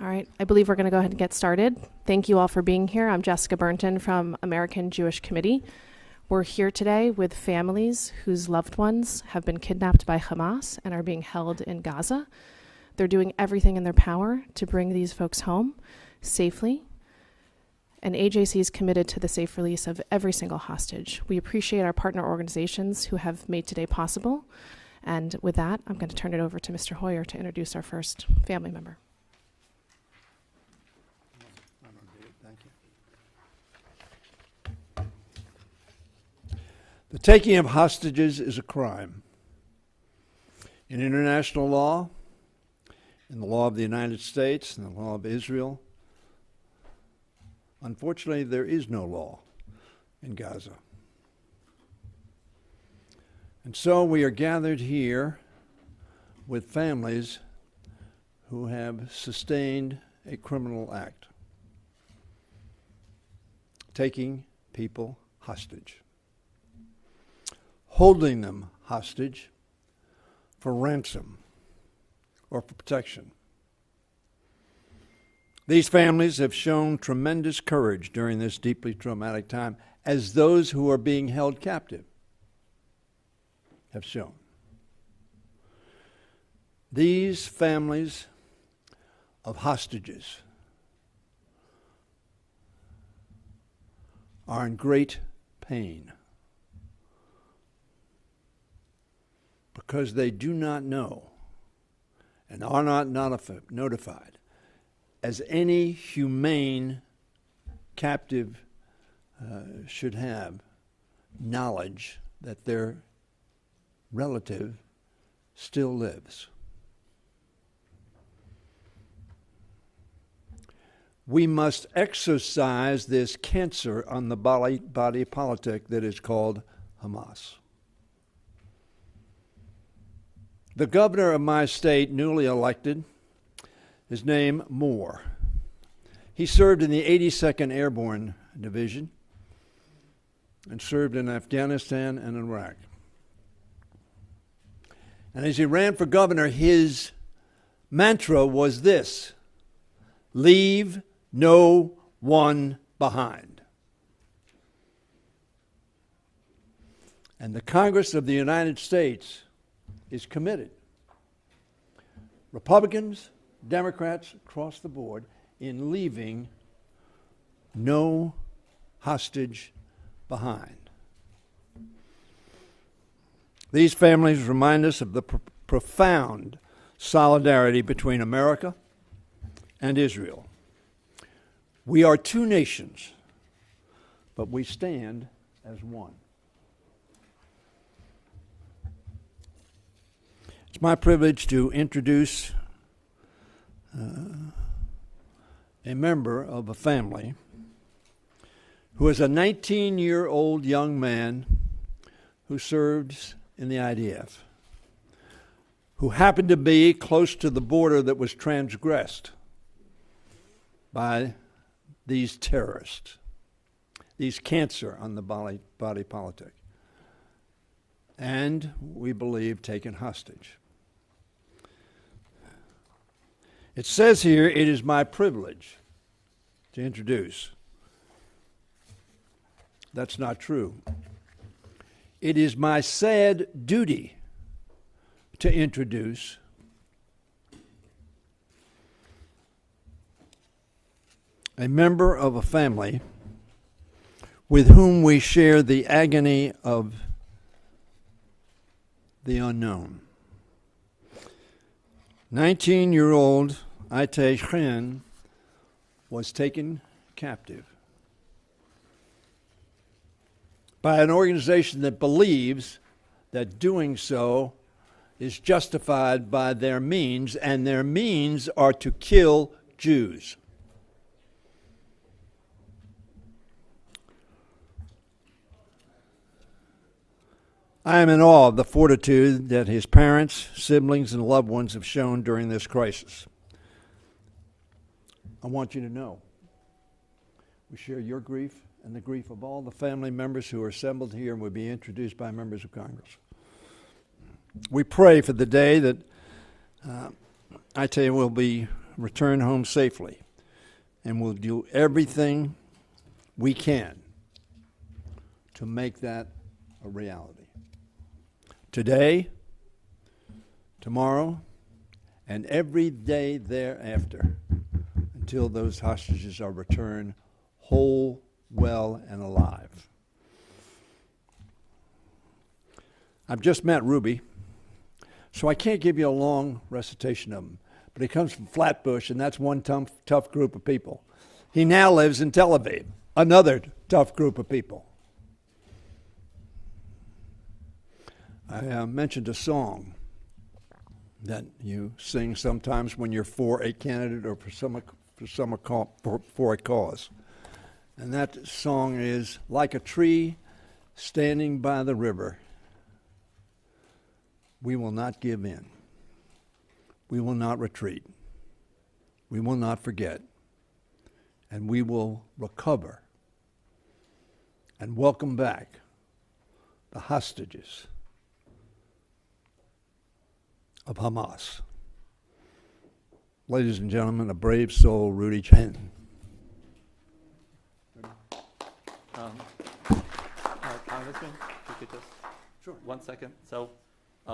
All right, I believe we're going to go ahead and get started. Thank you all for being here. I'm Jessica Burnton from American Jewish Committee. We're here today with families whose loved ones have been kidnapped by Hamas and are being held in Gaza. They're doing everything in their power to bring these folks home safely. And AJC is committed to the safe release of every single hostage. We appreciate our partner organizations who have made today possible. And with that, I'm going to turn it over to Mr. Hoyer to introduce our first family member. The taking of hostages is a crime. In international law, in the law of the United States, in the law of Israel, unfortunately, there is no law in Gaza. And so we are gathered here with families who have sustained a criminal act, taking people hostage, holding them hostage for ransom or for protection. These families have shown tremendous courage during this deeply traumatic time, as those who are being held captive have shown. These families of hostages are in great pain because they do not know and are not notified, as any humane captive should have, knowledge that their relative still lives. We must exorcise this cancer on the body politic that is called Hamas. The governor of my state, newly elected, his name Moore. He served in the 82nd Airborne Division and served in Afghanistan and Iraq. And as he ran for governor, his mantra was this: leave no one behind. And the Congress of the United States is committed, Republicans, Democrats across the board, in leaving no hostage behind. These families remind us of the profound solidarity between America and Israel. We are two nations, but we stand as one. It's my privilege to introduce a member of a family who is a 19-year-old young man who served in the IDF, who happened to be close to the border that was transgressed by these terrorists, these cancer on the body politic, and we believe taken hostage. It says here, it is my privilege to introduce. That's not true. It is my sad duty to introduce a member of a family with whom we share the agony of the unknown. 19-year-old Itay Chen was taken captive by an organization that believes that doing so is justified by their means, and their means are to kill Jews. I am in awe of the fortitude that his parents, siblings, and loved ones have shown during this crisis. I want you to know we share your grief and the grief of all the family members who are assembled here and will be introduced by members of Congress. We pray for the day that Itay will be return home safely, and we'll do everything we can to make that a reality. Today, tomorrow, and every day thereafter, until those hostages are returned whole, well, and alive. I've just met Ruby, so I can't give you a long recitation of him, but he comes from Flatbush, and that's one tough group of people. He now lives in Tel Aviv, another tough group of people. I mentioned a song that you sing sometimes when you're for a candidate or for a cause. And that song is, like a tree standing by the river, we will not give in. We will not retreat. We will not forget. And we will recover and welcome back the hostages of Hamas. Ladies and gentlemen, a brave soul, Ruby Chen. Congressman, if you could just, sure. 1 second. So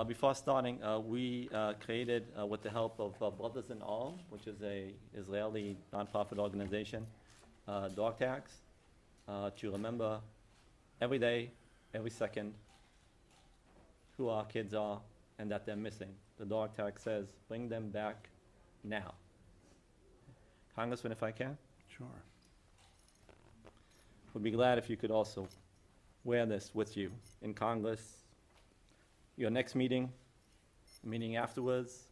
before starting, we created, with the help of Brothers in All, which is a Israeli nonprofit organization, dog tags to remember every day, every second, who our kids are and that they're missing. The dog tag says, bring them back now. Congressman, if I can? Sure. Would be glad if you could also wear this with you in Congress, your next meeting, meeting afterwards,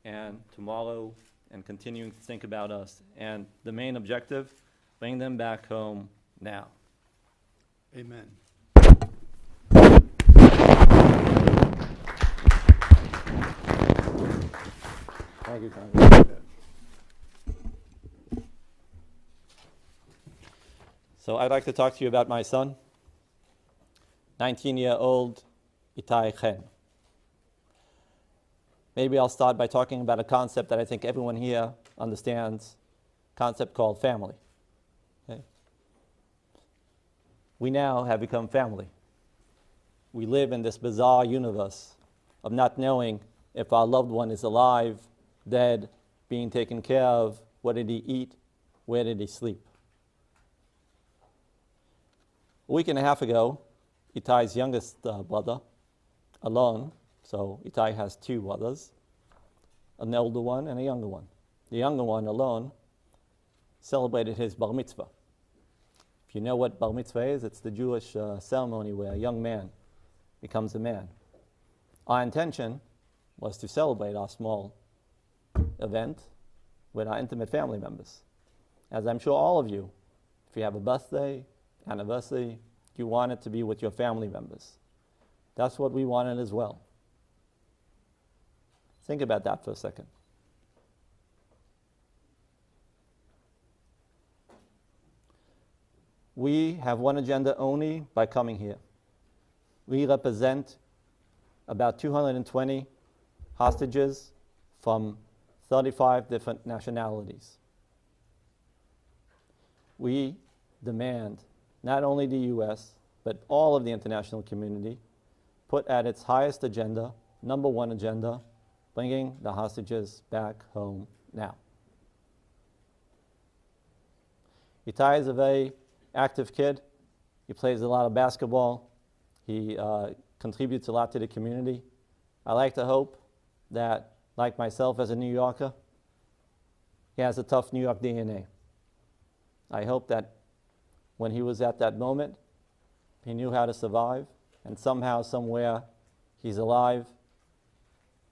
and tomorrow, and continuing to think about us. And the main objective, bring them back home now. Amen. Thank you, Congressman. So I'd like to talk to you about my son, 19-year-old Itay Chen. Maybe I'll start by talking about a concept that I think everyone here understands, a concept called family. Okay? We now have become family. We live in this bizarre universe of not knowing if our loved one is alive, dead, being taken care of, what did he eat, where did he sleep. A week and a half ago, Itay's youngest brother, alone, so Itay has two brothers, an older one and a younger one. The younger one, alone, celebrated his bar mitzvah. If you know what bar mitzvah is, it's the Jewish ceremony where a young man becomes a man. Our intention was to celebrate our small event with our intimate family members. As I'm sure all of you, if you have a birthday, anniversary, you want it to be with your family members. That's what we wanted as well. Think about that for a second. We have one agenda only by coming here. We represent about 220 hostages from 35 different nationalities. We demand not only the U.S., but all of the international community put at its highest agenda, number one agenda, bringing the hostages back home now. Itay is a very active kid. He plays a lot of basketball. He contributes a lot to the community. I like to hope that, like myself as a New Yorker, he has a tough New York DNA. I hope that when he was at that moment, he knew how to survive, and somehow, somewhere, he's alive,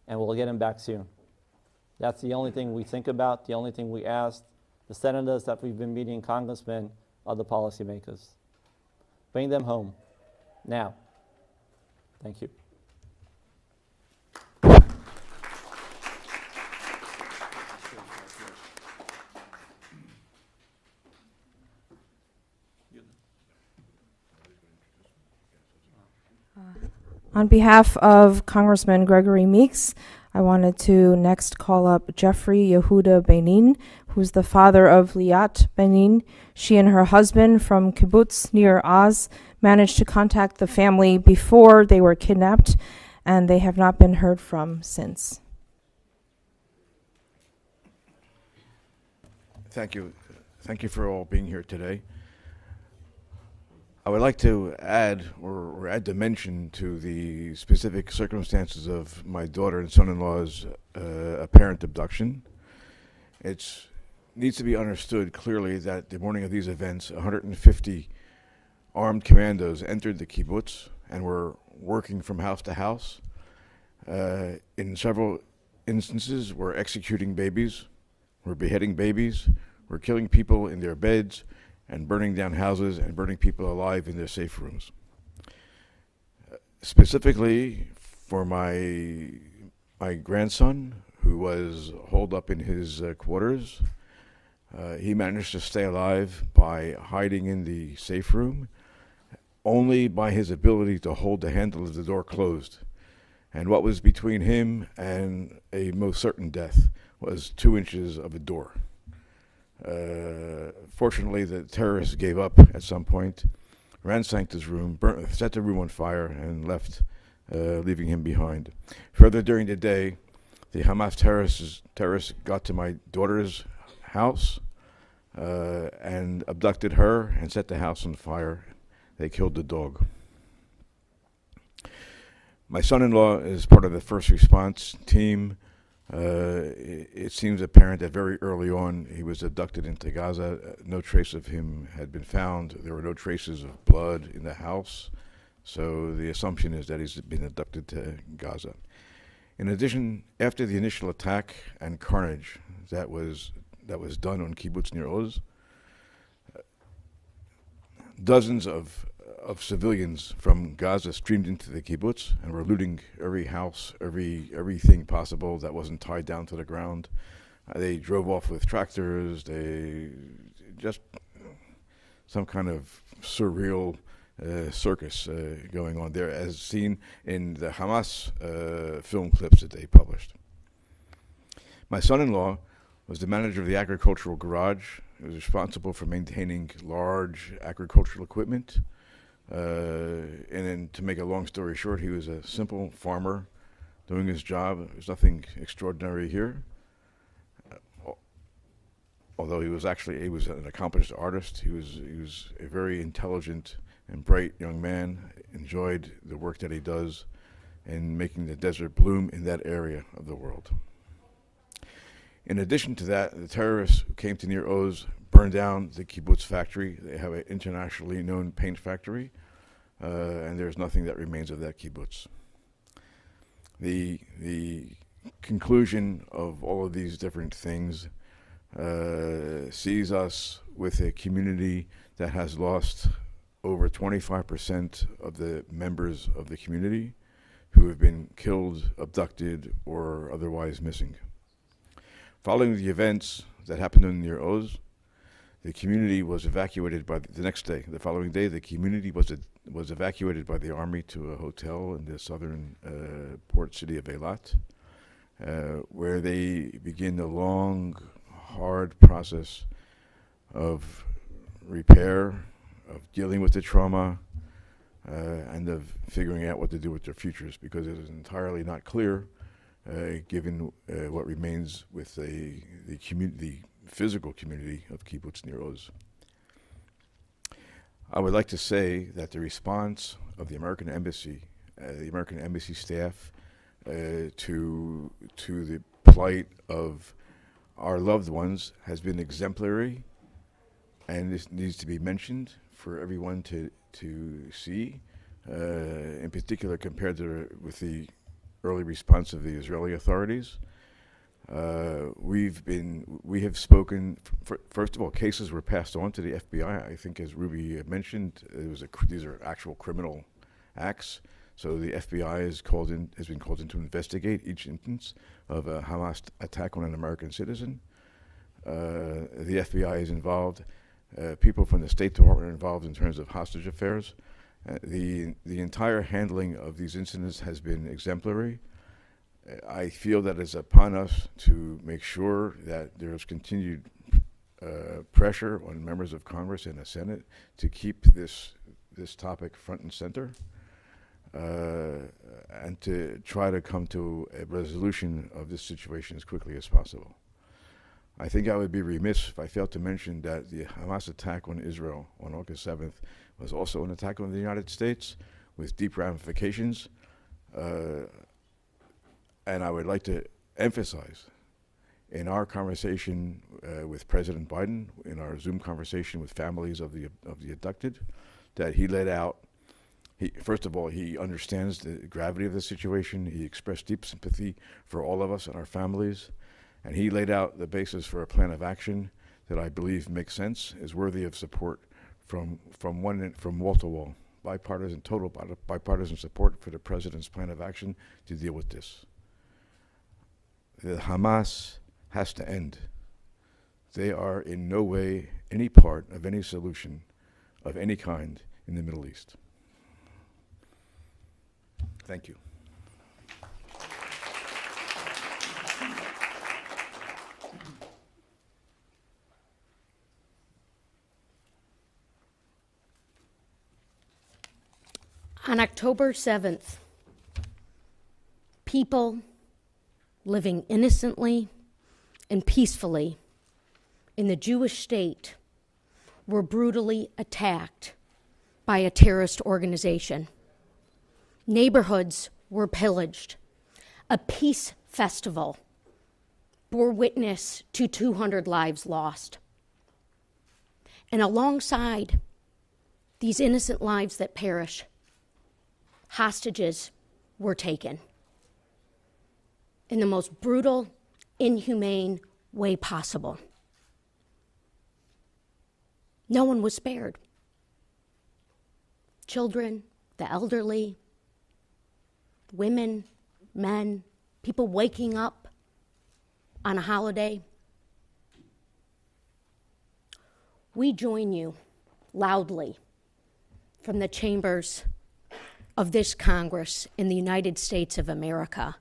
and we'll get him back soon. That's the only thing we think about, the only thing we ask. The senators that we've been meeting, congressmen, other policymakers. Bring them home, now. Thank you. On behalf of Congressman Gregory Meeks, I wanted to next call up Jeffrey Yehuda Benin, who's the father of Liat Benin. She and her husband from kibbutz near Oz managed to contact the family before they were kidnapped, and they have not been heard from since. Thank you. Thank you for all being here today. I would like to add or add dimension to the specific circumstances of my daughter and son-in-law's apparent abduction. It needs to be understood clearly that the morning of these events, 150 armed commandos entered the kibbutz and were working from house to house. In several instances, were executing babies, were beheading babies, were killing people in their beds, and burning down houses and burning people alive in their safe rooms. Specifically for my grandson, who was holed up in his quarters, he managed to stay alive by hiding in the safe room, only by his ability to hold the handle of the door closed. And what was between him and a most certain death was 2 inches of a door. Fortunately, the terrorists gave up at some point, ransacked his room, set the room on fire, and left, leaving him behind. Further during the day, the Hamas terrorists got to my daughter's house and abducted her and set the house on fire. They killed the dog. My son-in-law is part of the first response team. It seems apparent that very early on he was abducted into Gaza. No trace of him had been found. There were no traces of blood in the house. So the assumption is that he's been abducted to Gaza. In addition, after the initial attack and carnage that was done on kibbutz Nir Oz, dozens of civilians from Gaza streamed into the kibbutz and were looting every house, everything possible that wasn't tied down to the ground. They drove off with tractors. They just some kind of surreal circus going on there, as seen in the Hamas film clips that they published. My son-in-law was the manager of the agricultural garage. He was responsible for maintaining large agricultural equipment. And then, to make a long story short, he was a simple farmer doing his job. There's nothing extraordinary here. Although he was an accomplished artist. He was a very intelligent and bright young man. Enjoyed the work that he does in making the desert bloom in that area of the world. In addition to that, the terrorists who came to Nir Oz burned down the kibbutz factory. They have an internationally known paint factory, and there's nothing that remains of that kibbutz. The conclusion of all of these different things sees us with a community that has lost over 25% of the members of the community who have been killed, abducted, or otherwise missing. Following the events that happened in Nir Oz, the community was evacuated by the next day. The following day, the community was evacuated by the army to a hotel in the southern port city of Eilat, where they begin a long, hard process of repair, of dealing with the trauma, and of figuring out what to do with their futures, because it is entirely not clear, given what remains with the physical community of kibbutz Nir Oz. I would like to say that the response of the American embassy staff, to the plight of our loved ones has been exemplary, and this needs to be mentioned for everyone to see, in particular compared with the early response of the Israeli authorities. We have spoken. First of all, cases were passed on to the FBI. I think, as Ruby mentioned, these are actual criminal acts. So the FBI has been called in to investigate each instance of a Hamas attack on an American citizen. The FBI is involved. People from the State Department are involved in terms of hostage affairs. The entire handling of these incidents has been exemplary. I feel that it's upon us to make sure that there is continued pressure on members of Congress and the Senate to keep this topic front and center, and to try to come to a resolution of this situation as quickly as possible. I think I would be remiss if I failed to mention that the Hamas attack on Israel on August 7th was also an attack on the United States with deep ramifications. And I would like to emphasize, in our conversation with President Biden, in our Zoom conversation with families of the abducted, that he laid out, first of all, he understands the gravity of the situation. He expressed deep sympathy for all of us and our families. And he laid out the basis for a plan of action that I believe makes sense, is worthy of support from wall to wall, total bipartisan support for the president's plan of action to deal with this. The Hamas has to end. They are in no way any part of any solution of any kind in the Middle East. Thank you. On October 7th, people living innocently and peacefully in the Jewish state were brutally attacked by a terrorist organization. Neighborhoods were pillaged. A peace festival bore witness to 200 lives lost. And alongside these innocent lives that perish, hostages were taken in the most brutal, inhumane way possible. No one was spared. Children, the elderly, women, men, people waking up on a holiday. We join you loudly from the chambers of this Congress in the United States of America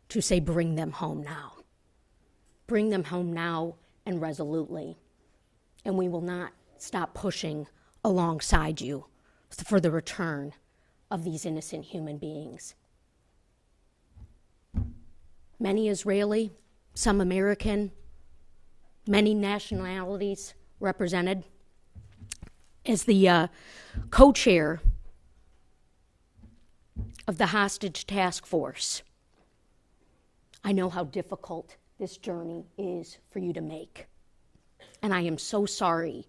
to say, bring them home now. Bring them home now and resolutely. And we will not stop pushing alongside you for the return of these innocent human beings. Many Israeli, some American, many nationalities represented. As the co-chair of the hostage task force, I know how difficult this journey is for you to make. And I am so sorry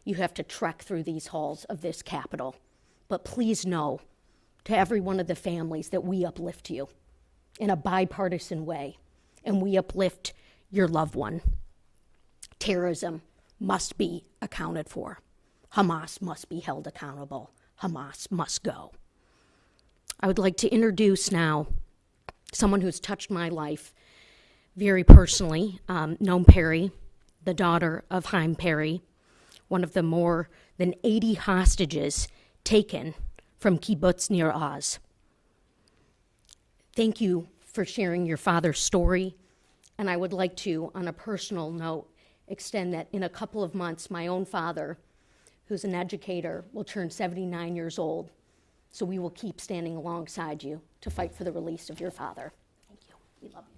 you have to trek through these halls of this Capitol. But please know, to every one of the families, that we uplift you in a bipartisan way, and we uplift your loved one. Terrorism must be accounted for. Hamas must be held accountable. Hamas must go. I would like to introduce now someone who's touched my life very personally, Omer Perry, the daughter of Haim Perry, one of the more than 80 hostages taken from kibbutz Nir Oz. Thank you for sharing your father's story, and I would like to, on a personal note, extend that in a couple of months, my own father, who's an educator, will turn 79 years old. So we will keep standing alongside you to fight for the release of your father. Thank you. We love you.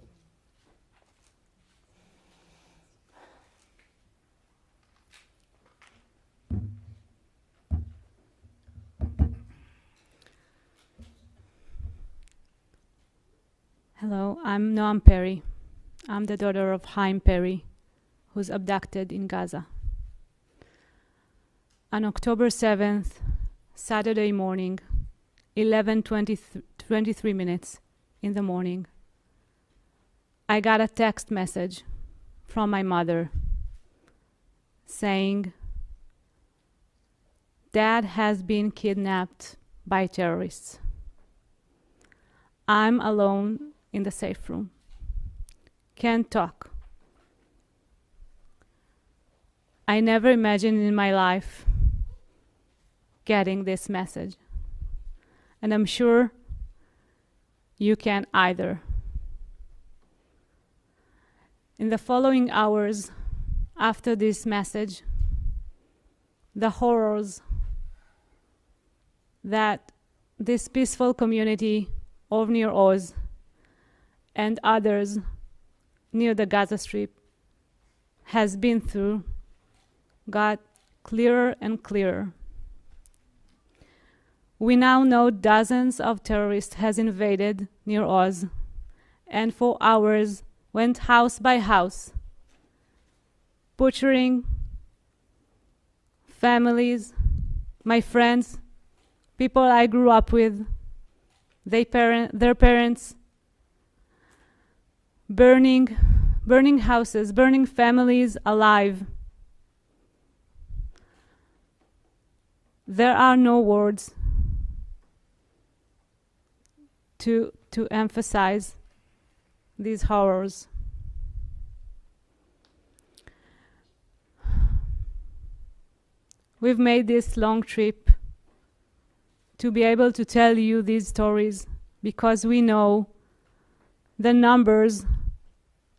Hello, I'm Omer Perry. I'm the daughter of Haim Perry, who's abducted in Gaza. On October 7th, Saturday morning, 11:23 minutes in the morning, I got a text message from my mother saying, "Dad has been kidnapped by terrorists. I'm alone in the safe room. Can't talk." I never imagined in my life getting this message. And I'm sure you can't either. in the following hours after this message, the horrors that this peaceful community of Near Oz and others near the Gaza Strip has been through got clearer and clearer. We now know dozens of terrorists has invaded Near Oz and for hours went house by house, butchering families, my friends, people I grew up with, their parents, burning houses, burning families alive. There are no words to emphasize these horrors. We've made this long trip to be able to tell you these stories because we know the numbers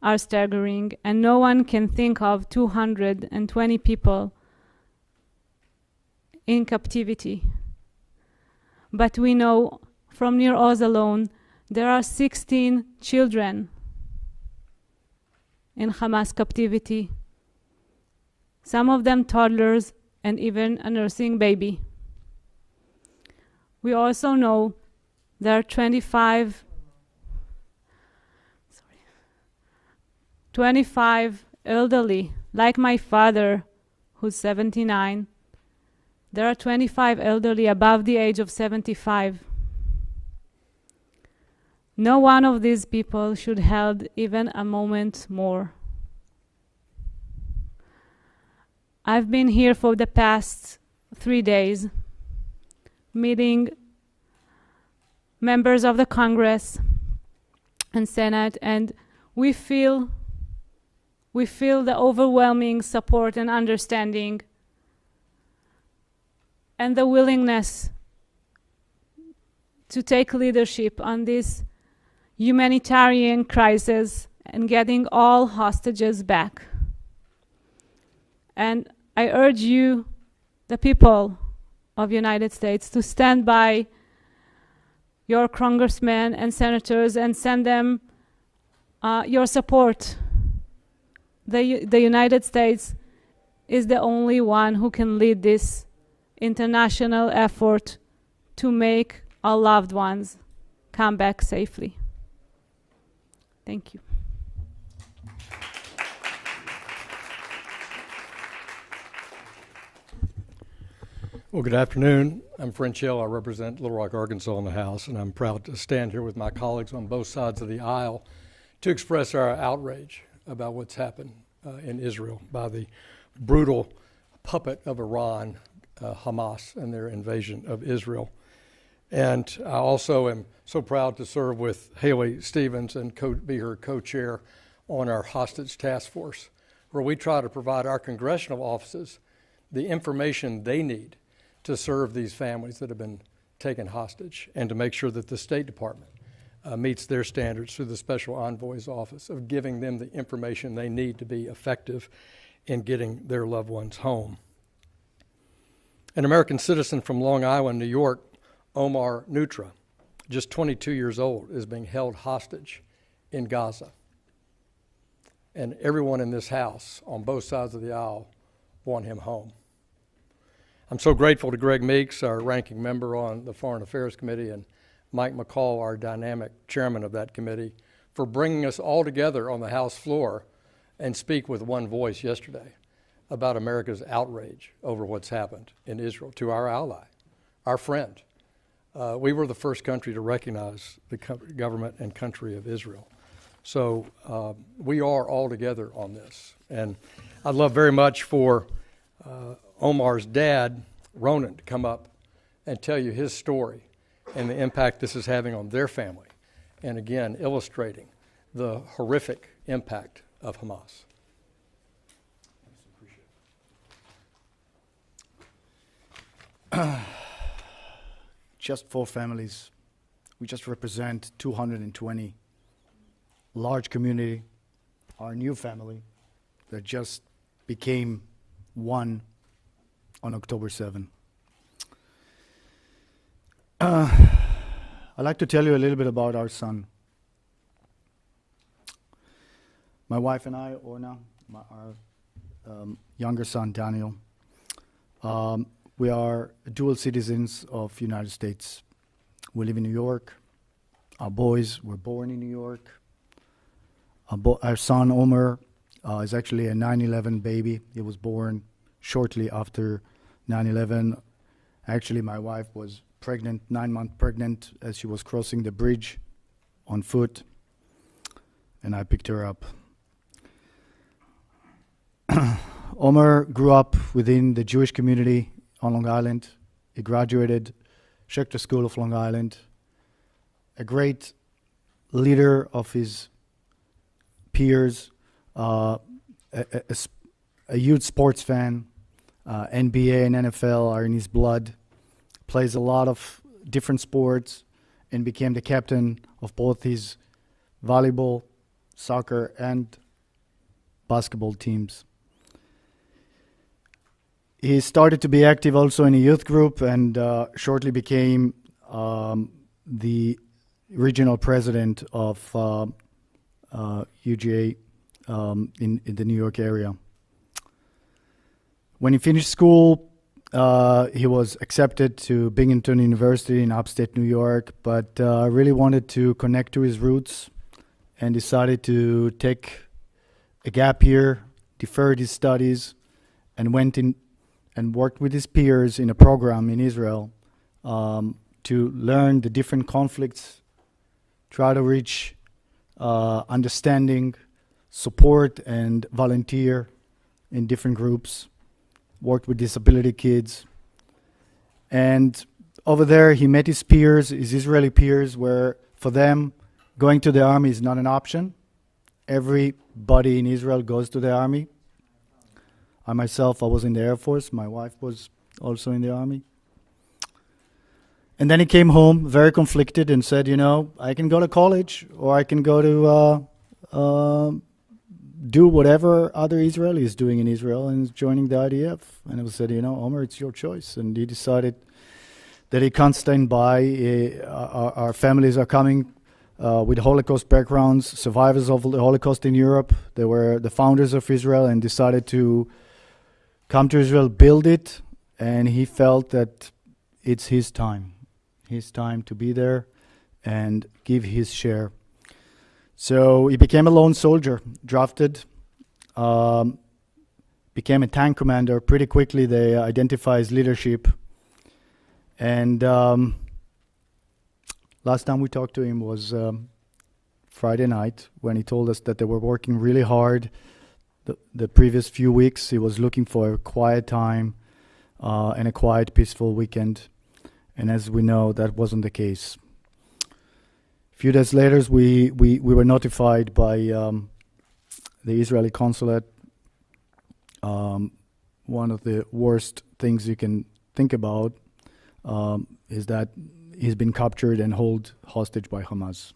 are staggering and no one can think of 220 people in captivity. But we know from Near Oz alone, there are 16 children in Hamas captivity, some of them toddlers and even a nursing baby. We also know there are 25 elderly, like my father, who's 79. There are 25 elderly above the age of 75. No one of these people should held even a moment more. I've been here for the past 3 days, meeting members of the Congress and Senate, and we feel the overwhelming support and understanding and the willingness to take leadership on this humanitarian crisis and getting all hostages back. And I urge you, the people of the United States, to stand by your congressmen and senators and send them your support. The United States is the only one who can lead this international effort to make our loved ones come back safely. Thank you. Well, good afternoon. I'm French Hill. I represent Little Rock, Arkansas in the House, and I'm proud to stand here with my colleagues on both sides of the aisle to express our outrage about what's happened in Israel by the brutal puppet of Iran, Hamas, and their invasion of Israel. And I also am so proud to serve with Haley Stevens and be her co-chair on our hostage task force, where we try to provide our congressional offices the information they need to serve these families that have been taken hostage and to make sure that the State Department meets their standards through the Special Envoy's office of giving them the information they need to be effective in getting their loved ones home. An American citizen from Long Island, New York, Omer Neutra, just 22 years old, is being held hostage in Gaza. And everyone in this House, on both sides of the aisle, want him home. I'm so grateful to Greg Meeks, our ranking member on the Foreign Affairs Committee, and Mike McCall, our dynamic chairman of that committee, for bringing us all together on the House floor and speak with one voice yesterday about America's outrage over what's happened in Israel to our ally, our friend. We were the first country to recognize the government and country of Israel. So we are all together on this. And I'd love very much for Omar's dad, Ronan, to come up and tell you his story and the impact this is having on their family. And again, illustrating the horrific impact of Hamas. Just 4 families. We just represent 220. Large community. our new family that just became one on October 7. I'd like to tell you a little bit about our son. My wife and I, Orna, our younger son, Daniel, we are dual citizens of the United States. We live in New York. Our boys were born in New York. Our son, Omer, is actually a 9/11 baby. He was born shortly after 9/11. Actually, my wife was pregnant, 9 months pregnant, as she was crossing the bridge on foot, and I picked her up. Omer grew up within the Jewish community on Long Island. He graduated Schechter School of Long Island. A great leader of his peers, a huge sports fan. NBA and NFL are in his blood. Plays a lot of different sports and became the captain of both his volleyball, soccer, and basketball teams. He started to be active also in a youth group and shortly became the regional president of UGA in the New York area. When he finished school, he was accepted to Binghamton University in upstate New York, but really wanted to connect to his roots and decided to take a gap year, deferred his studies, and went in and worked with his peers in a program in Israel to learn the different conflicts, try to reach understanding, support, and volunteer in different groups, worked with disability kids. And over there, he met his peers, his Israeli peers, where for them, going to the army is not an option. Everybody in Israel goes to the army. I myself, I was in the Air Force. My wife was also in the army. And then he came home very conflicted and said, you know, I can go to college or I can go to do whatever other Israeli is doing in Israel and joining the IDF. And I said, you know, Omer, it's your choice. And he decided that he can't stand by. Our families are coming with Holocaust backgrounds, survivors of the Holocaust in Europe. They were the founders of Israel and decided to come to Israel, build it, and he felt that it's his time to be there and give his share. So he became a lone soldier, drafted, became a tank commander. Pretty quickly they identified his leadership. And last time we talked to him was Friday night when he told us that they were working really hard. The previous few weeks he was looking for a quiet time and a quiet, peaceful weekend. And as we know, that wasn't the case. A few days later, we were notified by the Israeli consulate. One of the worst things you can think about is that he's been captured and held hostage by Hamas.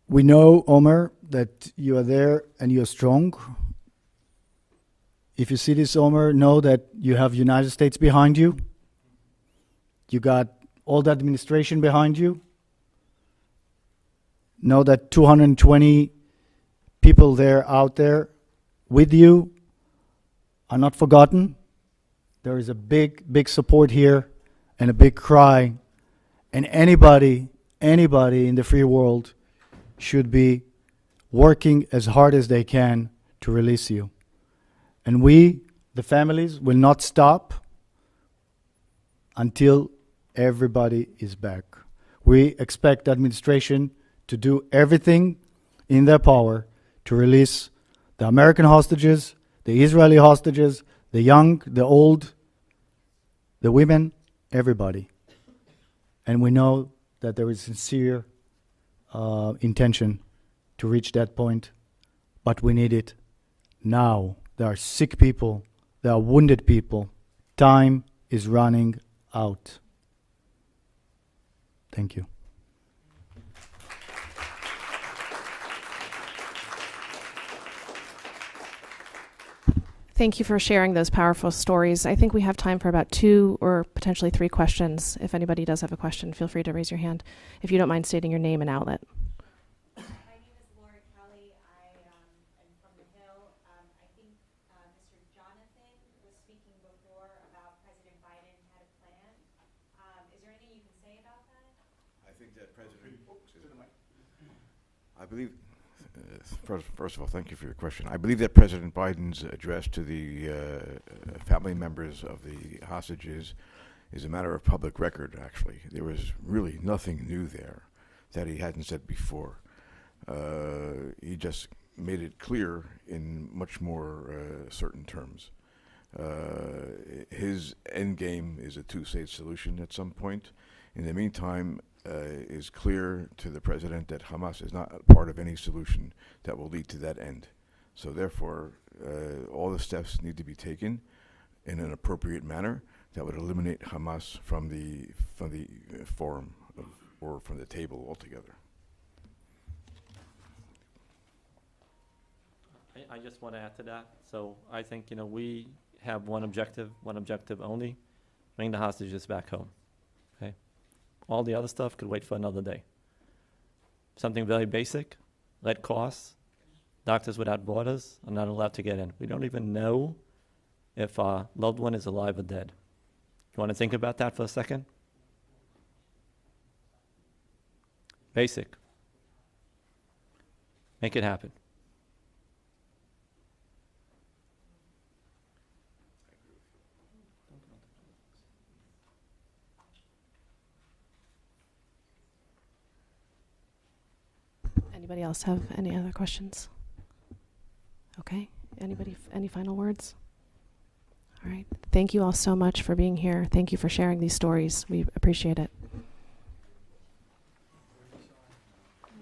We know, Omer, that you are there and you're strong. If you see this, Omer, know that you have United States behind you. You got all the administration behind you. Know that 220 people there out there with you are not forgotten. There is a big, big support here and a big cry. And anybody in the free world should be working as hard as they can to release you. And we, the families, will not stop until everybody is back. We expect the administration to do everything in their power to release the American hostages, the Israeli hostages, the young, the old, the women, everybody. And we know that there is sincere intention to reach that point, but we need it now. There are sick people, there are wounded people. Time is running out. Thank you. Thank you for sharing those powerful stories. I think we have time for about 2 or potentially 3 questions. If anybody does have a question, feel free to raise your hand. If you don't mind stating your name and outlet. My name is Laura Kelly. I am from the Hill. I think Mr. Jonathan was speaking before about President Biden had a plan. Is there anything you can say about that? I think that President, I believe, first of all, thank you for your question. I believe that President Biden's address to the family members of the hostages is a matter of public record, actually. There was really nothing new there that he hadn't said before. He just made it clear in much more certain terms. His end game is a two-state solution at some point. In the meantime, is clear to the president that Hamas is not part of any solution that will lead to that end. So therefore, all the steps need to be taken in an appropriate manner that would eliminate Hamas from the forum or from the table altogether. I just want to add to that. So I think, we have one objective only, bring the hostages back home. Okay? All the other stuff could wait for another day. Something very basic, Red Cross, Doctors Without Borders are not allowed to get in. We don't even know if our loved one is alive or dead. You want to think about that for a second? Basic. Make it happen. Anybody else have any other questions? Okay. Anybody, any final words? All right. Thank you all so much for being here. Thank you for sharing these stories. We appreciate it.